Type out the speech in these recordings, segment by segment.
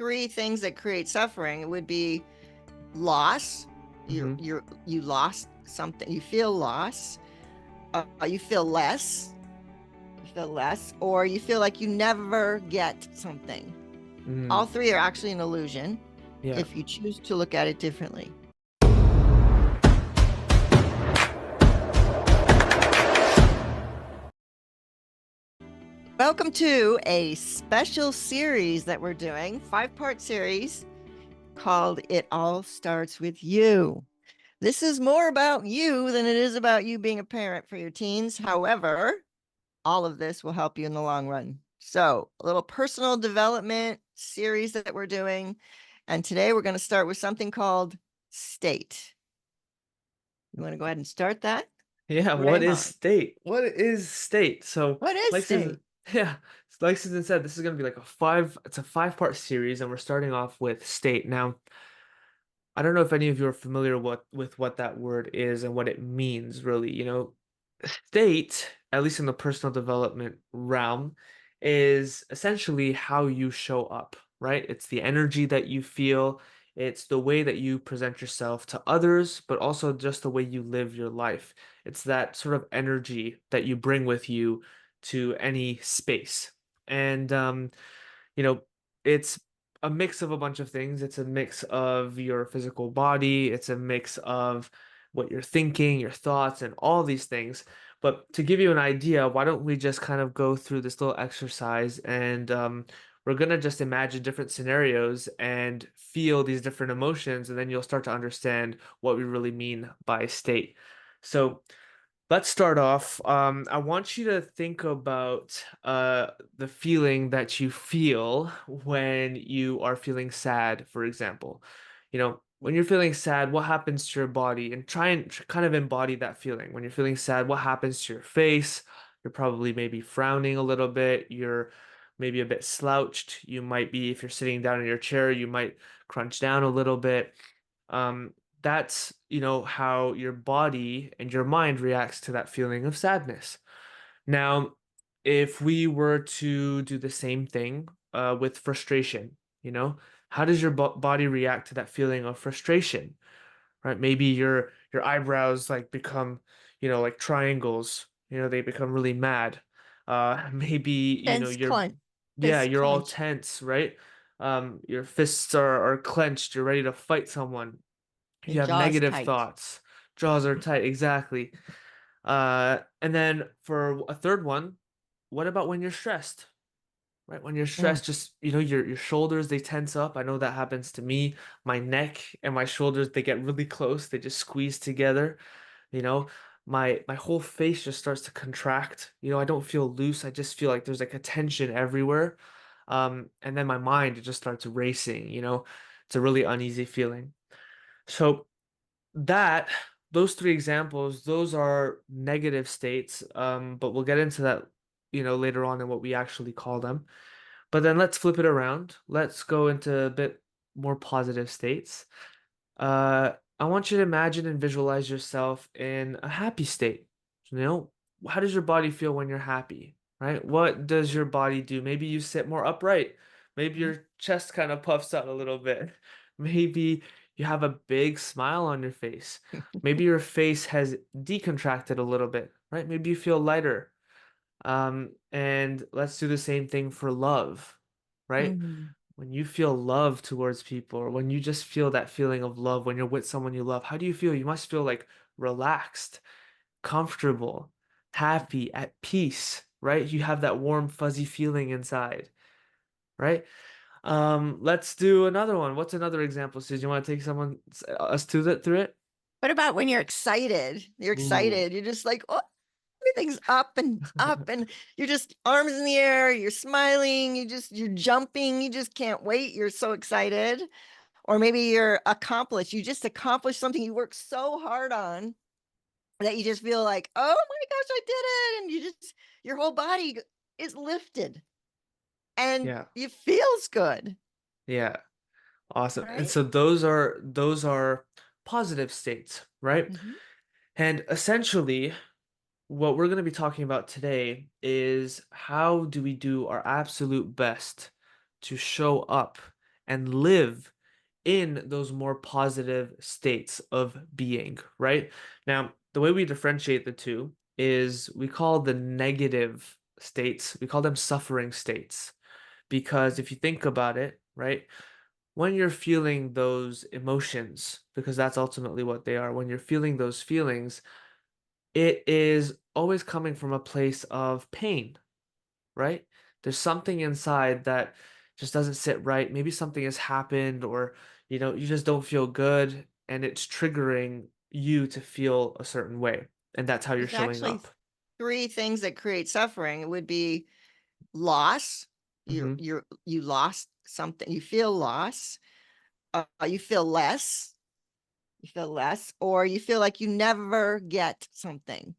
three things that create suffering, it would be loss. Hmm. You lost something. You feel loss. You feel less. You feel less, or you feel like you never get something. All Mm, three are actually an illusion yeah. if you choose to look at it differently. Welcome to a special series that we're doing, 5-part series called It All Starts With You. This is more about you than it is about you being a parent for your teens. However, all of this will help you in the long run. So, a little personal development series that we're doing. And today we're going to start with something called state. You want to go ahead and start that, Yeah, what is Raymond? state? What is state? So, What is like state? Susan, yeah, like Susan said, this is gonna be like it's a five-part series, and we're starting off with state. Now, I don't know if any of you are familiar with what that word is and what it means, really. State, at least in the personal development realm, is essentially how you show up, right? It's the energy that you feel, it's the way that you present yourself to others, but also just the way you live your life. It's that sort of energy that you bring with you to any space. And you know, it's a mix of a bunch of things. It's a mix of your physical body, it's a mix of what you're thinking, your thoughts, and all these things. But to give you an idea, why don't we just kind of go through this little exercise and we're going to just imagine different scenarios and feel these different emotions, and then you'll start to understand what we really mean by state. So, let's start off. I want you to think about the feeling that you feel when you are feeling sad, for example. When you're feeling sad, what happens to your body? And try and kind of embody that feeling. When you're feeling sad, what happens to your face? You're probably maybe frowning a little bit. You're maybe a bit slouched. You might be, if you're sitting down in your chair, you might crunch down a little bit. Um, that's how your body and your mind reacts to that feeling of sadness. Now, if we were to do the same thing with frustration, how does your body react to that feeling of frustration? Right? Maybe your eyebrows like become like triangles. They become really mad. Maybe Tense clench. yeah, Fist you're all clench. tense, right? Your fists are clenched, you're ready to fight someone. Your You have jaw's negative tight. thoughts. Jaws are tight, exactly. And then for a third one, what about when you're stressed? Right? When you're Mm. stressed, just your shoulders they tense up. I know that happens to me. My neck and my shoulders they get really close. They just squeeze together. You know, my whole face just starts to contract. I don't feel loose. I just feel like there's like a tension everywhere. And then my mind it just starts racing. It's a really uneasy feeling. So that those three examples, those are negative states. But we'll get into that, later on in what we actually call them. But then let's flip it around. Let's go into a bit more positive states. I want you to imagine and visualize yourself in a happy state. You know, how does your body feel when you're happy, right? What does your body do? Maybe you sit more upright. Maybe Mm. your chest kind of puffs out a little bit. Maybe you have a big smile on your face. Maybe your face has decontracted a little bit, right? Maybe you feel lighter. And let's do the same thing for love, right? Mm. When you feel love towards people, or when you just feel that feeling of love when you're with someone you love, how do you feel? You must feel like relaxed, comfortable, happy, at peace, right? You have that warm, fuzzy feeling inside, right? Let's do another one. What's another example? So, do you want to take us through it? What about when you're excited? You're Ooh, excited. You're just like, oh, everything's up, and you're just arms in the air. You're smiling. You're jumping. You just can't wait. You're so excited. Or maybe you're accomplished. You just accomplished something you worked so hard on that you just feel like, oh my gosh, I did it. And your whole body is lifted and yeah, it feels good, yeah, awesome. And right? so those are positive states, right? Mhm. And essentially, what we're going to be talking about today is how do we do our absolute best to show up and live in those more positive states of being, right? Now, the way we differentiate the two is we call the negative states, we call them suffering states. Because if you think about it, right, when you're feeling those emotions, because that's ultimately what they are, when you're feeling those feelings, it is always coming from a place of pain, right? There's something inside that just doesn't sit right. Maybe something has happened, or you just don't feel good, and it's triggering you to feel a certain way. And that's how you're There's showing actually up. three things that create suffering. It would be loss. Hmm. You lost something. You feel loss. You feel less. You feel less, or you feel like you never get something.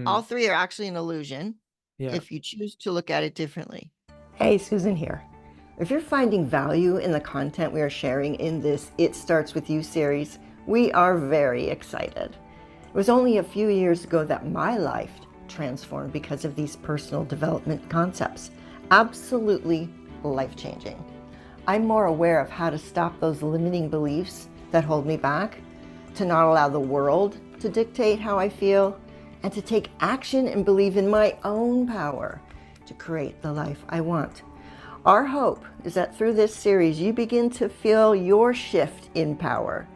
All Hmm. three are actually an illusion Yeah. if you choose to look at it differently. Hey, Susan here. If you're finding value in the content we are sharing in this It Starts With You series, we are very excited. It was only a few years ago that my life transformed because of these personal development concepts. Absolutely life-changing. I'm more aware of how to stop those limiting beliefs that hold me back, to not allow the world to dictate how I feel, and to take action and believe in my own power to create the life I want. Our hope is that through this series, you begin to feel your shift in power.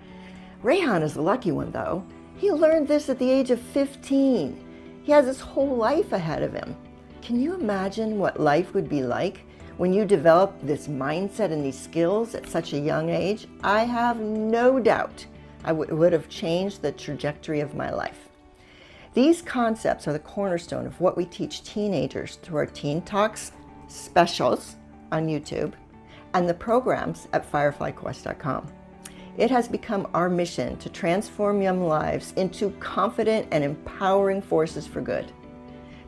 Rayhan is the lucky one, though. He learned this at the age of 15. He has his whole life ahead of him. Can you imagine what life would be like when you develop this mindset and these skills at such a young age? I have no doubt it would have changed the trajectory of my life. These concepts are the cornerstone of what we teach teenagers through our Teen Talks specials on YouTube and the programs at fireflyquest.com. It has become our mission to transform young lives into confident and empowering forces for good.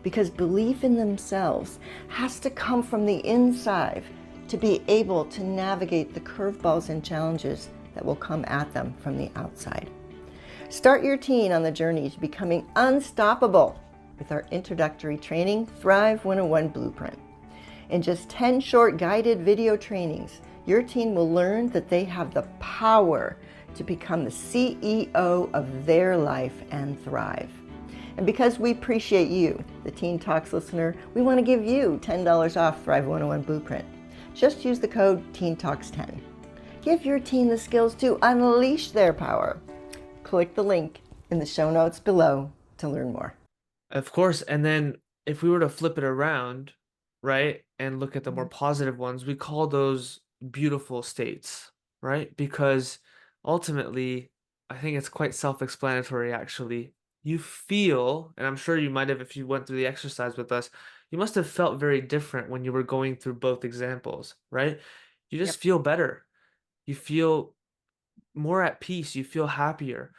Because belief in themselves has to come from the inside to be able to navigate the curveballs and challenges that will come at them from the outside. Start your teen on the journey to becoming unstoppable with our introductory training, Thrive 101 Blueprint. In just 10 short guided video trainings, your teen will learn that they have the power to become the CEO of their life and thrive. And because we appreciate you, the Teen Talks listener, we want to give you $10 off Thrive 101 Blueprint. Just use the code TEENTALKS10. Give your teen the skills to unleash their power. Click the link in the show notes below to learn more. Of course. And then if we were to flip it around, right, and look at the more Mhm. positive ones, we call those beautiful states, right? Because ultimately, I think it's quite self-explanatory, actually. You feel, and I'm sure you might have, if you went through the exercise with us, you must have felt very different when you were going through both examples, right? You just Yep. feel better. You feel more at peace, you feel happier.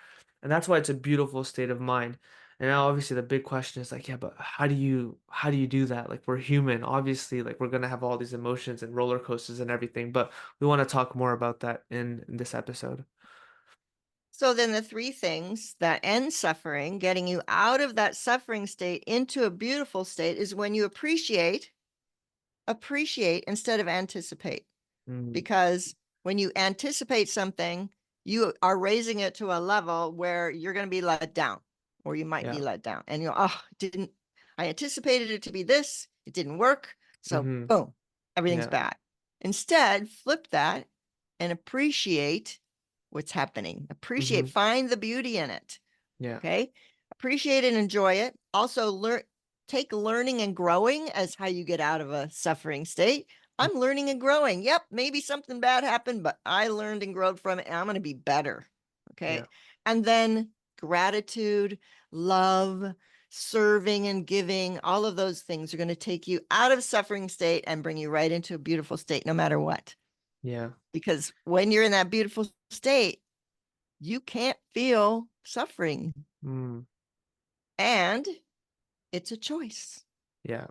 And that's why it's a beautiful state of mind. And now obviously the big question is like, yeah, but how do you do that? Like we're human. Obviously, like we're gonna have all these emotions and roller coasters and everything, but we want to talk more about that in this episode. So then the three things that end suffering, getting you out of that suffering state into a beautiful state, is when you appreciate instead of anticipate. Mm, Because when you anticipate something, you are raising it to a level where you're going to be let down, or you might be yeah. let down. And you're, oh, didn't I anticipated it to be this? It didn't work. So Mm-hmm. boom, everything's Yeah. bad. Instead, flip that and appreciate what's happening. Mm-hmm. Appreciate, find the beauty in it. Yeah. Okay. Appreciate and enjoy it. Also take learning and growing as how you get out of a suffering state. Mm, I'm learning and growing. Yep, maybe something bad happened, but I learned and growed from it, and I'm going to be better. yeah. Okay. And then gratitude, love, serving and giving, all of those things are going to take you out of suffering state and bring you right into a beautiful state, no matter what. Yeah. Because when you're in that beautiful state, you can't feel suffering, Mm, and it's a choice. yeah.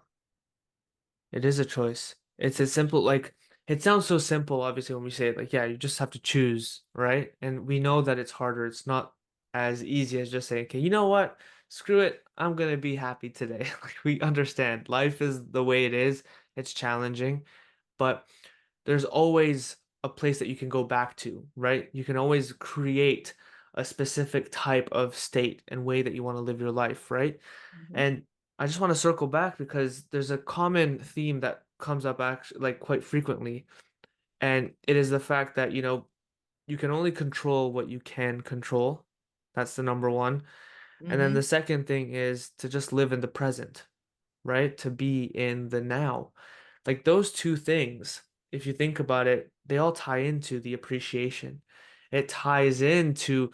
It is a choice. It's as simple, like it sounds so simple, obviously, when we say it, like, yeah, you just have to choose, right? And we know that it's harder. It's not as easy as just saying, okay, you know what? Screw it. I'm gonna be happy today. Like we understand life is the way it is. It's challenging, but there's always a place that you can go back to, right? You can always create a specific type of state and way that you want to live your life, right? Mhm. And I just want to circle back because there's a common theme that comes up actually like quite frequently, and it is the fact that, you can only control what you can control. That's the number one. And then Mhm. the second thing is to just live in the present, right? To be in the now. Like those two things, if you think about it, they all tie into the appreciation. It ties into,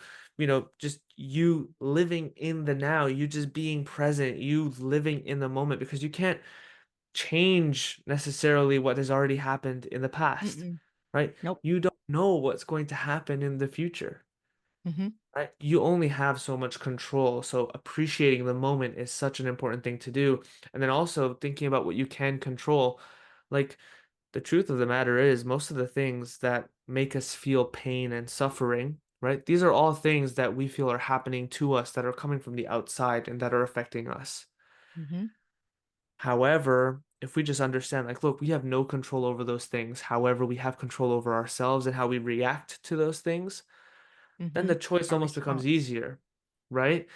just you living in the now, you just being present, you living in the moment, because you can't change necessarily what has already happened in the past, Mm-mm. right? Nope. You don't know what's going to happen in the future. Mhm. Right? You only have so much control. So appreciating the moment is such an important thing to do. And then also thinking about what you can control. Like the truth of the matter is, most of the things that make us feel pain and suffering, right? These are all things that we feel are happening to us that are coming from the outside and that are affecting us. Mhm. However, if we just understand, like, look, we have no control over those things. However, we have control over ourselves and how we react to those things, then the Mhm. choice Our almost becomes response. easier, right?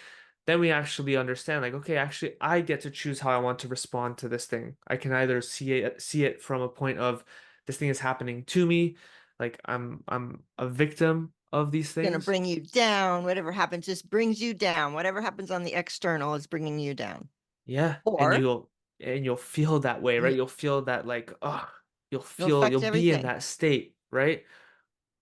Then we actually understand, like, okay, actually, I get to choose how I want to respond to this thing. I can either see it from a point of this thing is happening to me, like I'm a victim of these Gonna things. bring you down. Whatever happens just brings you down. Whatever happens on the external is bringing you down. Yeah, and Or you'll feel that way, right? you You'll feel that like, oh, it'll you'll affect be in everything. that state, right?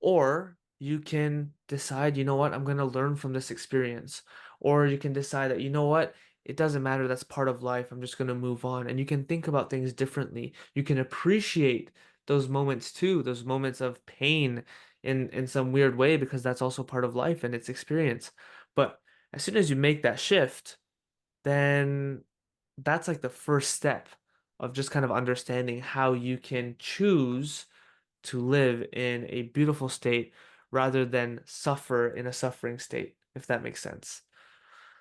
Or you can decide, you know what, I'm going to learn from this experience. Or you can decide that, you know what, it doesn't matter, that's part of life. I'm just going to move on. And you can think about things differently. You can appreciate those moments too, those moments of pain in some weird way, because that's also part of life and its experience. But as soon as you make that shift, then that's like the first step of just kind of understanding how you can choose to live in a beautiful state rather than suffer in a suffering state, if that makes sense.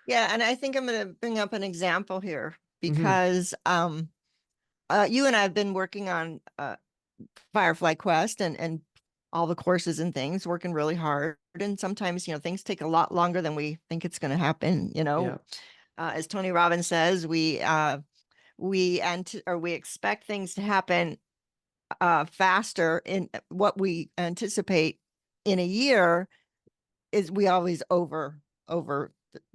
Yeah, and I think I'm gonna bring up an example here Hmm. because you and I have been working on Firefly Quest and all the courses and things, working really hard. And sometimes, things take a lot longer than we think it's going to happen. Yeah. As Tony Robbins says, we expect things to happen faster in what we anticipate in a year is we always over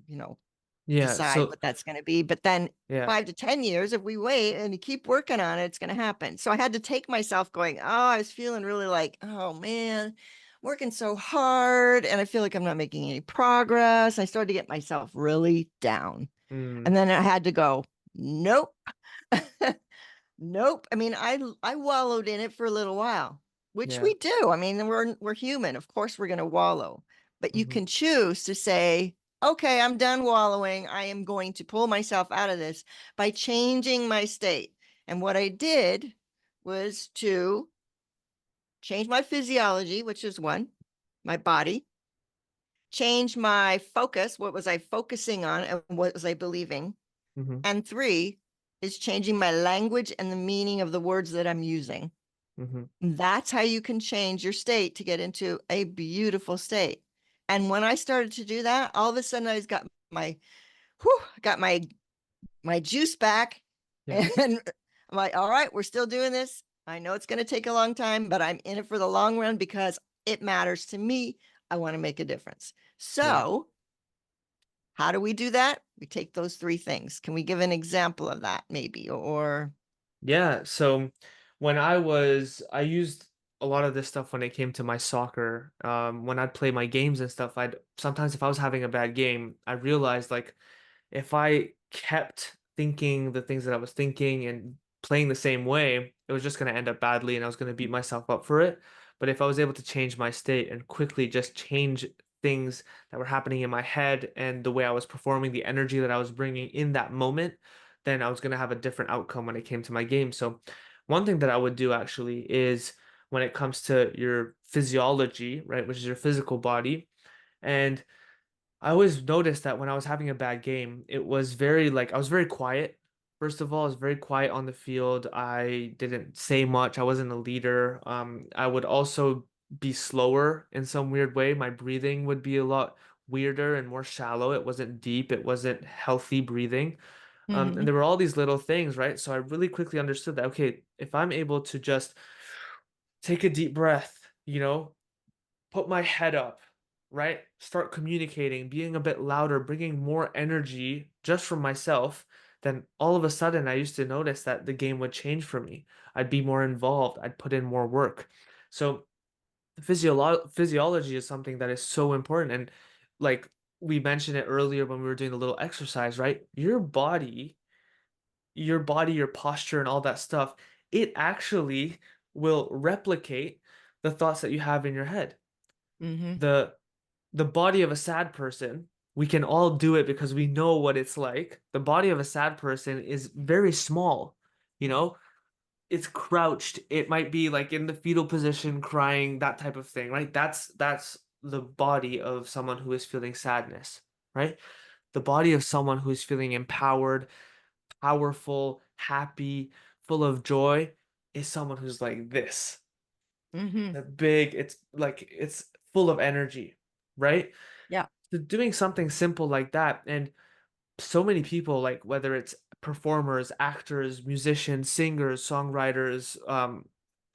you know Yeah. decide So, what that's going to be. But then yeah. 5 to 10 years, if we wait and you keep working on it, it's going to happen. So I had to take myself going, oh, I was feeling really like, oh man, working so hard. And I feel like I'm not making any progress. I started to get myself really down. Mm, And then I had to go, nope. Nope. I mean, I wallowed in it for a little while, which yeah. we do. I mean, we're human. Of course we're going to wallow. But you Hmm. can choose to say, "Okay, I'm done wallowing. I am going to pull myself out of this by changing my state." And what I did was to change my physiology, which is one, my body, change my focus, what was I focusing on and what was I believing? Hmm. And three is changing my language and the meaning of the words that I'm using. Hmm. That's how you can change your state to get into a beautiful state. And when I started to do that, all of a sudden I got my juice back. Yeah. And I'm like, all right, we're still doing this. I know it's going to take a long time, but I'm in it for the long run because it matters to me. I want to make a difference. Yeah. So, how do we do that? We take those three things. Can we give an example of that, maybe? Or, Yeah. So I used a lot of this stuff when it came to my soccer. When I'd play my games and stuff, I'd sometimes, if I was having a bad game, I realized like, if I kept thinking the things that I was thinking and playing the same way, it was just going to end up badly and I was going to beat myself up for it. But if I was able to change my state and quickly just change things that were happening in my head and the way I was performing, the energy that I was bringing in that moment, then I was going to have a different outcome when it came to my game. So, one thing that I would do actually is when it comes to your physiology, right, which is your physical body. And I always noticed that when I was having a bad game, it was very like I was very quiet. First of all, I was very quiet on the field. I didn't say much. I wasn't a leader. I would also be slower in some weird way. My breathing would be a lot weirder and more shallow. It wasn't deep. It wasn't healthy breathing. And Hmm. there were all these little things, right? So I really quickly understood that, okay, if I'm able to just take a deep breath, put my head up, right? Start communicating, being a bit louder, bringing more energy just from myself, then all of a sudden I used to notice that the game would change for me. I'd be more involved, I'd put in more work. So physiology is something that is so important. And like we mentioned it earlier when we were doing the little exercise, right? Your body, your posture, and all that stuff, it actually will replicate the thoughts that you have in your head. Hmm. The body of a sad person, we can all do it because we know what it's like. The body of a sad person is very small, you know? It's crouched. It might be like in the fetal position, crying, that type of thing, right? That's the body of someone who is feeling sadness, right? The body of someone who is feeling empowered, powerful, happy, full of joy is someone who's like this. Hmm. That big, it's like it's full of energy, right? Yeah. So doing something simple like that, and so many people, like whether it's performers, actors, musicians, singers, songwriters,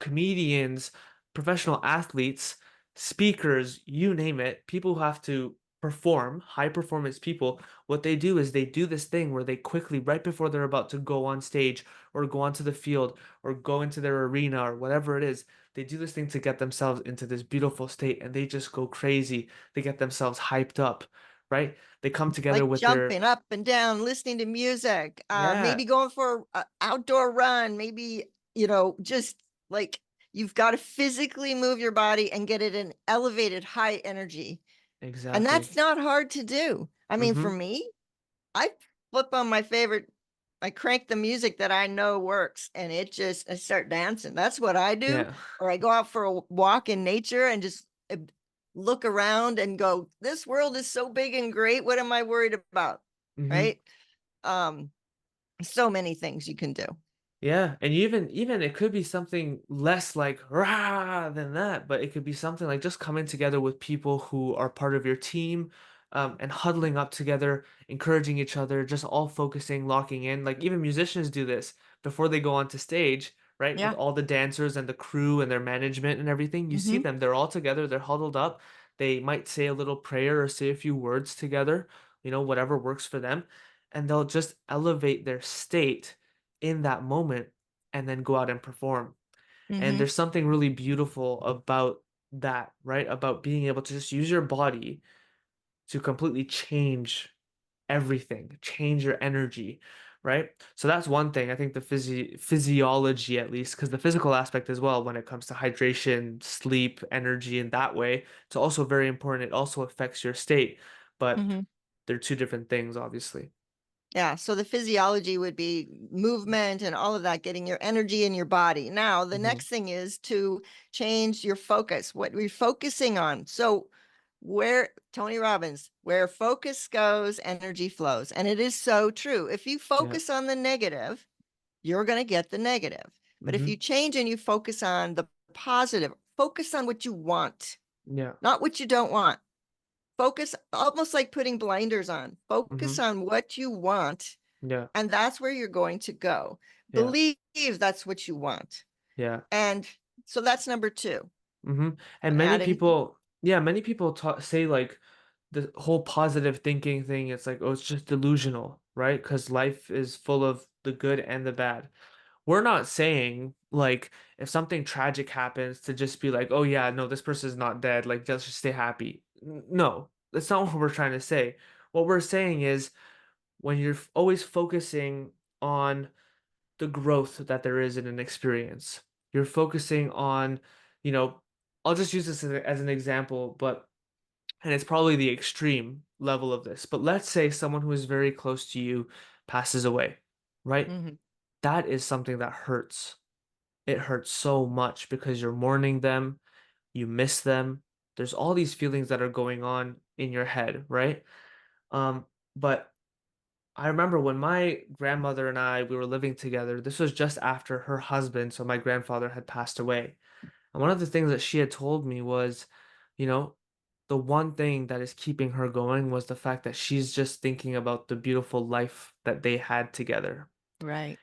comedians, professional athletes, speakers, you name it, people who have to perform, high performance people, what they do is they do this thing where they quickly, right before they're about to go on stage or go onto the field or go into their arena or whatever it is, they do this thing to get themselves into this beautiful state and they just go crazy. They get themselves hyped up, right? They come together Like with their, jumping up and down, listening to music, yeah, maybe going for an outdoor run, maybe, just like you've got to physically move your body and get it in elevated high energy. And exactly. that's not hard to do. I mean, for Mm-hmm. me, I flip on my favorite, I crank the music that I know works and I start dancing. That's what I do. Yeah. Or I go out for a walk in nature and just look around and go, this world is so big and great. What am I worried about? Mm-hmm. Right. Um, so many things you can do. Yeah, and even it could be something less like rah than that, but it could be something like just coming together with people who are part of your team, and huddling up together, encouraging each other, just all focusing, locking in. Like even musicians do this before they go onto stage, right? With Yeah. all the dancers and the crew and their management and everything. You see Mm-hmm. them, they're all together, they're huddled up. They might say a little prayer or say a few words together, whatever works for them, and they'll just elevate their state in that moment and then go out and perform. And Mm-hmm. there's something really beautiful about that, right? About being able to just use your body to completely change everything, change your energy, right? So that's one thing. I think the physiology, at least, because the physical aspect as well, when it comes to hydration, sleep, energy, in that way, it's also very important. It also affects your state, but Mm-hmm. they're two different things, obviously. Yeah, so the physiology would be movement and all of that, getting your energy in your body. Now, the Hmm. next thing is to change your focus, what we're focusing on. So, where Tony Robbins, where focus goes, energy flows. And it is so true. If you Yeah. focus on the negative, you're going to get the negative. But if Hmm. you change and you focus on the positive, focus on what you want, Yeah. not what you don't want. Focus, almost like putting blinders on. Focus Hmm. on what you want, Yeah. and that's where you're going to go. Yeah. Believe that's what you want. Yeah. And so that's number two. Hmm. And many Add anything? people, yeah, many people say like the whole positive thinking thing, it's like, oh, it's just delusional, right? Because life is full of the good and the bad. We're not saying like if something tragic happens to just be like, oh yeah, no, this person's not dead, like just stay happy. No, that's not what we're trying to say. What we're saying is when you're always focusing on the growth that there is in an experience. You're focusing on, you know, I'll just use this as an example, but, and it's probably the extreme level of this, but let's say someone who is very close to you passes away, right? Mm-hmm. That is something that hurts. It hurts so much because you're mourning them, you miss them. There's all these feelings that are going on in your head, right? But I remember when my grandmother and we were living together, this was just after her husband, so my grandfather, had passed away. And one of the things that she had told me was, you know, the one thing that is keeping her going was the fact that she's just thinking about the beautiful life that they had together. Right.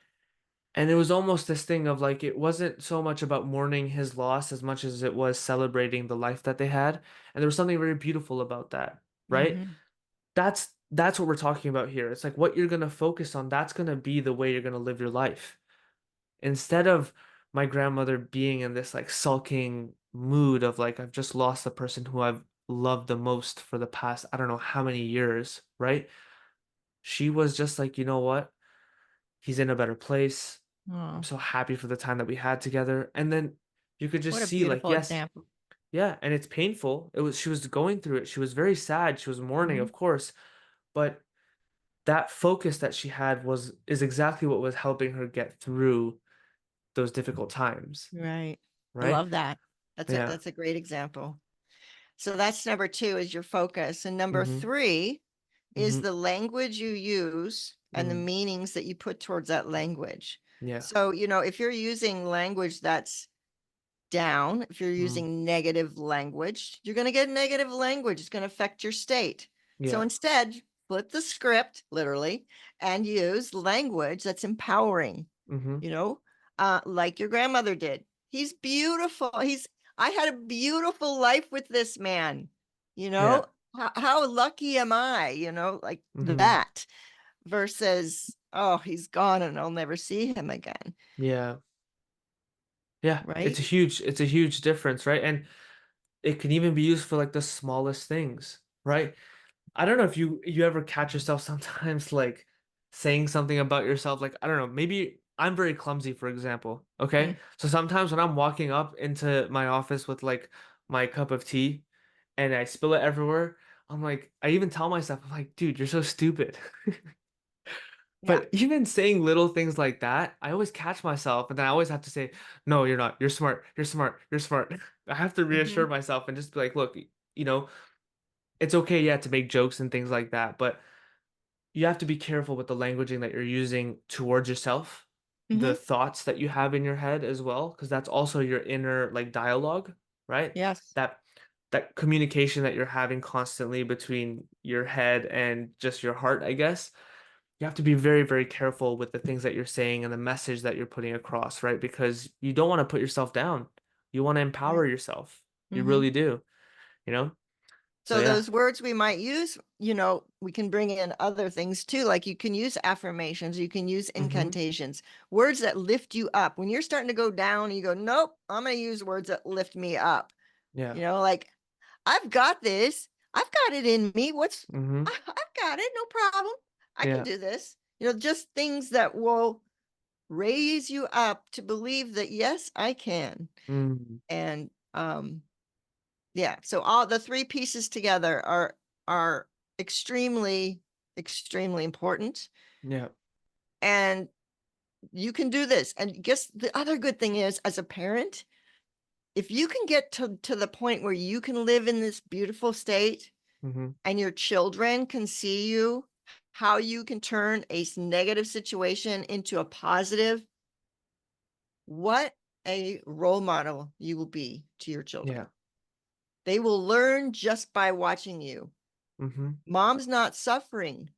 And it was almost this thing of like, it wasn't so much about mourning his loss as much as it was celebrating the life that they had. And there was something very beautiful about that, right? Mm-hmm. That's what we're talking about here. It's like what you're going to focus on, that's going to be the way you're going to live your life. Instead of my grandmother being in this like sulking mood of like, I've just lost the person who I've loved the most for the past, I don't know how many years, right? She was just like, you know what? He's in a better place. I'm Oh, so happy for the time that we had together. And then you could just what a see like, beautiful yes, example. yeah, and it's painful. She was going through it. She was very sad. She was mourning, Hmm. of course, but that focus that she had is exactly what was helping her get through those difficult times, Right. I right? love that. Yeah. That's a great example. So that's number two is your focus. And number Mm-hmm. three is Mm-hmm. the language you use and the Mm. meanings that you put towards that language. Yeah. So, if you're using language that's down, if you're Mm. using negative language, you're going to get negative language. It's going to affect your state. So Yeah. instead, flip the script literally and use language that's empowering, Mm-hmm. like your grandmother did. He's beautiful. I had a beautiful life with this man, you Yeah. know, how lucky am I, like Mm-hmm. that versus, oh, he's gone and I'll never see him again. Yeah. Yeah. Right. It's a huge difference, right? And it can even be used for like the smallest things, right? I don't know if you ever catch yourself sometimes like saying something about yourself, like I don't know, maybe I'm very clumsy, for example. Okay. Mm, So sometimes when I'm walking up into my office with like my cup of tea and I spill it everywhere, I'm like, I even tell myself, I'm like, dude, you're so stupid. yeah. But even saying little things like that, I always catch myself and then I always have to say, no, you're not. You're smart. You're smart. You're smart. I have to reassure Hmm. myself and just be like, look, you know, it's okay, yeah, to make jokes and things like that, but you have to be careful with the languaging that you're using towards yourself, the Hmm. thoughts that you have in your head as well, because that's also your inner like dialogue, right? Yes. That that communication that you're having constantly between your head and just your heart, I guess. You have to be very, very careful with the things that you're saying and the message that you're putting across, right? Because you don't want to put yourself down. You want to empower Right. yourself. You Hmm. really do, you know? So So yeah. those words we might use, we can bring in other things too. Like you can use affirmations, you can use Mm-hmm. incantations, words that lift you up. When you're starting to go down, you go, nope, I'm going to use words that lift me up. Yeah. Like I've got this. I've got it in me. Mm-hmm. I've got it. No problem. I can Yeah. do this. Just things that will raise you up to believe that, yes, I can. Mm. And, yeah, so all the three pieces together are extremely, extremely important. Yeah. And you can do this. And guess the other good thing is, as a parent, if you can get to the point where you can live in this beautiful state Mm-hmm. and your children can see you, how you can turn a negative situation into a positive, what a role model you will be to your children. Yeah. They will learn just by watching you. Mm-hmm. Mom's not suffering.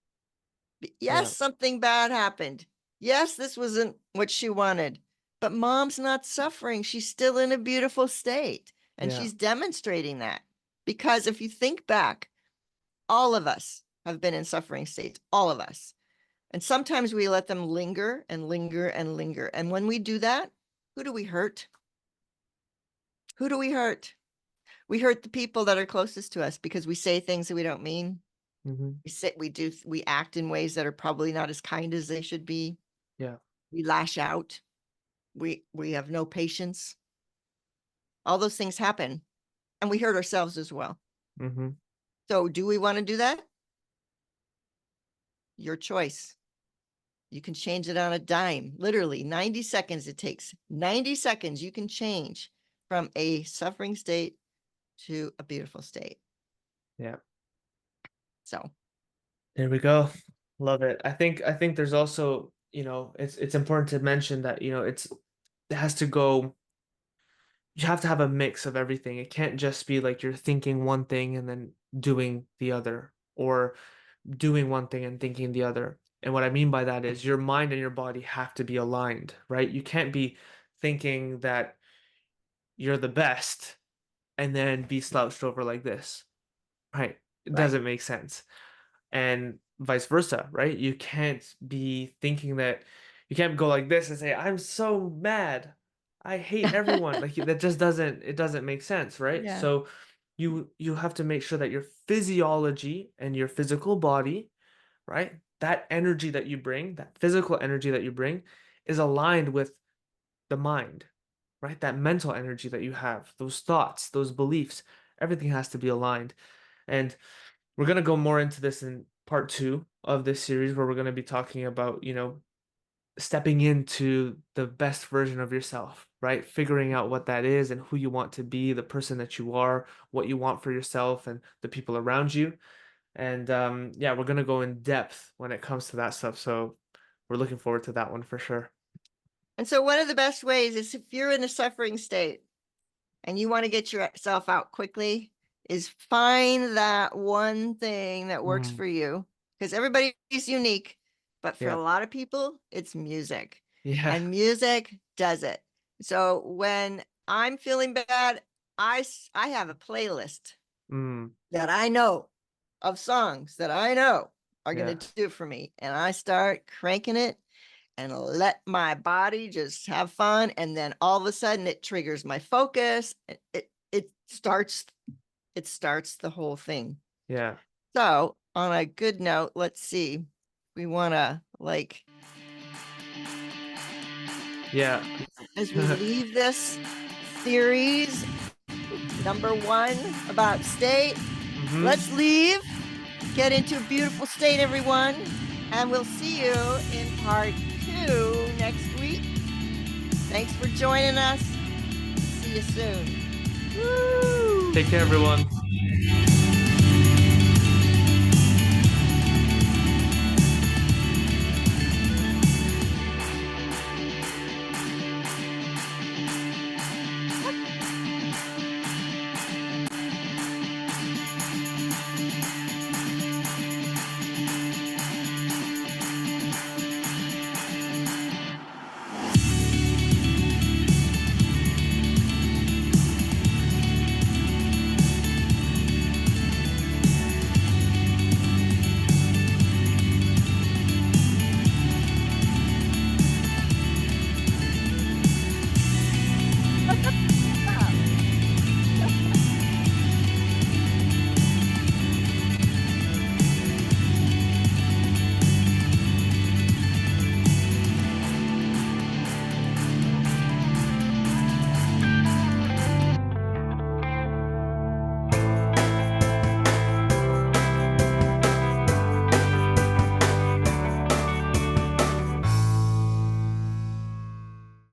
Yes, Yeah. something bad happened. Yes, this wasn't what she wanted, but mom's not suffering. She's still in a beautiful state. And Yeah. she's demonstrating that. Because if you think back, all of us have been in suffering states, all of us. And sometimes we let them linger and linger and linger. And when we do that, who do we hurt? Who do we hurt? We hurt the people that are closest to us because we say things that we don't mean. Mm-hmm. We act in ways that are probably not as kind as they should be. Yeah. We lash out. We have no patience. All those things happen and we hurt ourselves as well. Mm-hmm. So do we want to do that? Your choice. You can change it on a dime. Literally 90 seconds it takes. 90 seconds you can change from a suffering state to a beautiful state. Yeah. So There we go. Love it. I think there's also, it's important to mention that, it has to go, you have to have a mix of everything. It can't just be like you're thinking one thing and then doing the other, or doing one thing and thinking the other. And what I mean by that is your mind and your body have to be aligned, right? You can't be thinking that you're the best and then be slouched over like this, right? It Right. doesn't make sense. And vice versa, right? You can't be thinking that you can't go like this and say, I'm so mad. I hate everyone. Like that just doesn't make sense, right? Yeah. So you have to make sure that your physiology and your physical body, right? That energy that you bring, that physical energy that you bring is aligned with the mind, right? That mental energy that you have, those thoughts, those beliefs, everything has to be aligned. And we're going to go more into this in part two of this series, where we're going to be talking about, stepping into the best version of yourself, right? Figuring out what that is and who you want to be, the person that you are, what you want for yourself and the people around you. And yeah, we're going to go in depth when it comes to that stuff. So we're looking forward to that one for sure. And so one of the best ways is, if you're in a suffering state and you want to get yourself out quickly, is find that one thing that works Mm, for you, because everybody's unique, but for a yeah. lot of people, it's music. Yeah. And music does it. So when I'm feeling bad, I have a playlist Mm, that I know of songs that I know are going yeah. to do it for me. And I start cranking it and let my body just have fun. And then all of a sudden it triggers my focus. It starts the whole thing. Yeah. So on a good note, let's see. We want to, like, Yeah. as we leave this series, number 1 about state, let's Hmm. leave, get into a beautiful state, everyone. And we'll see you in part 2 next week. Thanks for joining us. See you soon. Woo! Take care, everyone.